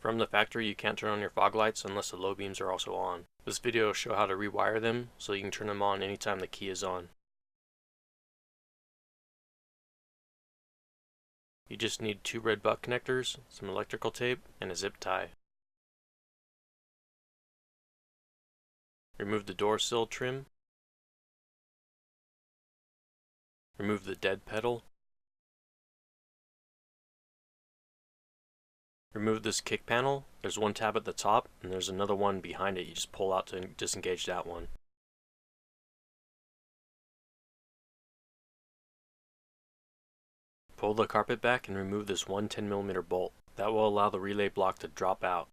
From the factory, you can't turn on your fog lights unless the low beams are also on. This video will show how to rewire them so you can turn them on anytime the key is on. You just need 2 red butt connectors, some electrical tape, and a zip tie. Remove the door sill trim. Remove the dead pedal. Remove this kick panel. There's one tab at the top and there's another one behind it. You just pull out to disengage that one. Pull the carpet back and remove this one 10mm bolt. That will allow the relay block to drop out.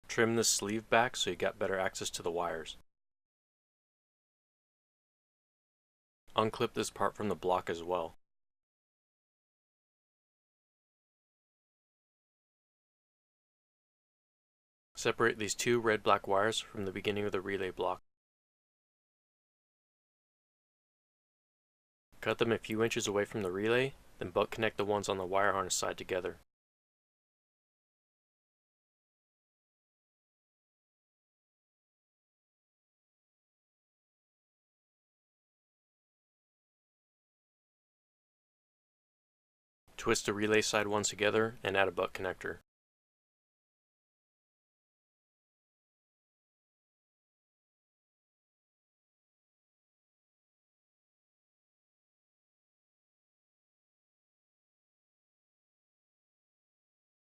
Trim this sleeve back so you got better access to the wires. Unclip this part from the block as well. Separate these 2 red-black wires from the beginning of the relay block. Cut them a few inches away from the relay, then butt connect the ones on the wire harness side together. Twist the relay side ones together and add a butt connector.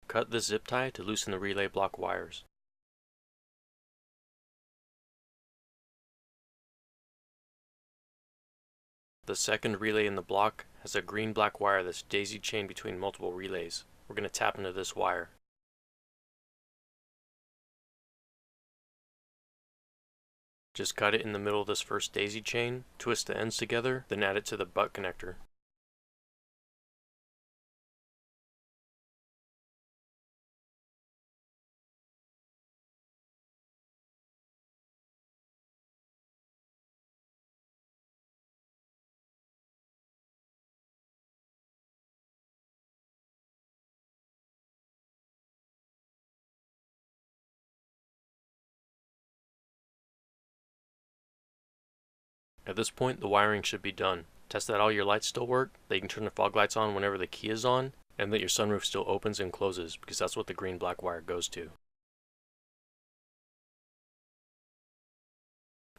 Cut the zip tie to loosen the relay block wires. The second relay in the block has a green-black wire that's daisy-chained between multiple relays. We're going to tap into this wire. Just cut it in the middle of this first daisy chain, twist the ends together, then add it to the butt connector. At this point, the wiring should be done. Test that all your lights still work, that you can turn the fog lights on whenever the key is on, and that your sunroof still opens and closes, because that's what the green-black wire goes to.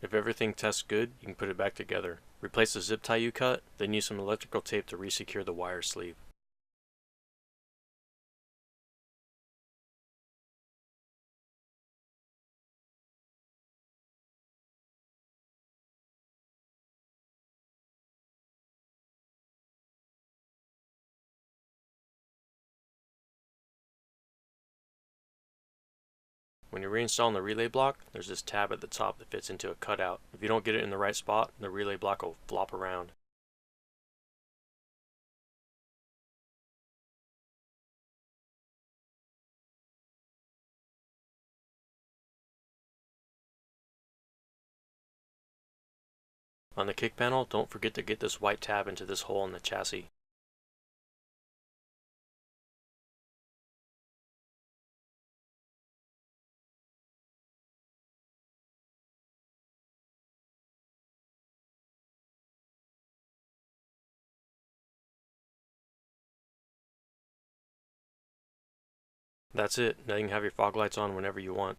If everything tests good, you can put it back together. Replace the zip tie you cut, then use some electrical tape to re-secure the wire sleeve. When you're reinstalling the relay block, there's this tab at the top that fits into a cutout. If you don't get it in the right spot, the relay block will flop around. On the kick panel, don't forget to get this white tab into this hole in the chassis. That's it. Now you can have your fog lights on whenever you want.